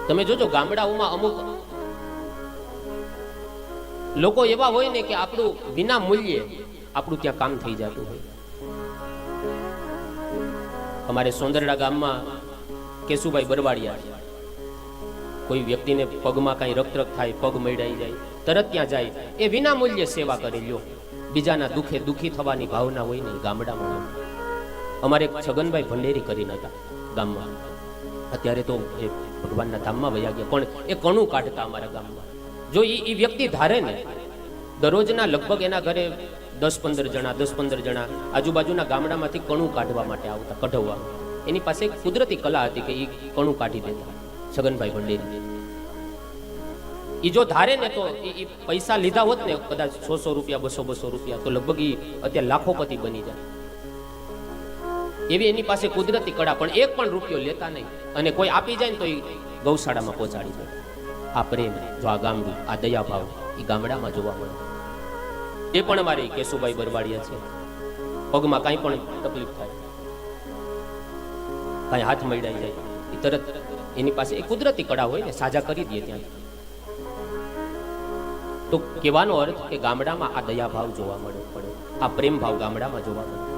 તમે જોજો ગામડાઓમાં અમુક લોકો એવા હોય ને કે આપણું વિના મૂલ્યે આપણું ત્યાં કામ થઈ જતું હોય. અમારે સોંદરડા ગામમાં કેશુભાઈ બરવાડિયા, કોઈ વ્યક્તિને પગમાં કાંઈ રક્તરક થાય, પગ મૈડાઈ જાય, તરત ત્યાં જાય, એ વિના મૂલ્યે સેવા કરી લ્યો. બીજાના દુઃખે દુઃખી થવાની ભાવના હોય ને ગામડામાં. અમારે એક છગનભાઈ ભંડેરી કરીને હતા ગામમાં, અત્યારે તો એ ભગવાનના ધામમાં વયા ગયા, પણ એ કણું કાઢતા અમારા ગામમાં. જો એ વ્યક્તિ ધારે ને, દરરોજના લગભગ એના ઘરે 10-15 જણા આજુબાજુના ગામડામાંથી કણું કાઢવા માટે આવતા, કઢવવા. એની પાસે એક કુદરતી કલા હતી કે એ કણું કાઢી દેતા છગનભાઈ ભંડેરી. એ જો ધારે ને તો એ પૈસા લીધા હોત ને કદાચ 100 રૂપિયા 200 રૂપિયા, તો લગભગ એ અત્યારે લાખોપતિ બની જાય. એવી એની પાસે કુદરતી કળા, પણ એક પણ રૂપિયો લેતા નહીં. અને કોઈ આપી જાય ને તો એ ગૌશાળામાં પહોંચાડી જાય. આ પ્રેમ, જો આ ગામડું, આ દયાભાવ એ ગામડામાં જોવા મળે. એ પણ અમારી કેશુભાઈ બરવાડિયા છે. પગમાં કાંઈ પણ તકલીફ થાય, કાંઈ હાથ મૈડાઈ જાય, એ તરત એની પાસે એ કુદરતી કળા હોય ને, સાજા કરી દે ત્યાં. તો કહેવાનો અર્થ કે ગામડામાં આ દયાભાવ જોવા મળે, આ પ્રેમ ભાવ ગામડામાં જોવા મળે.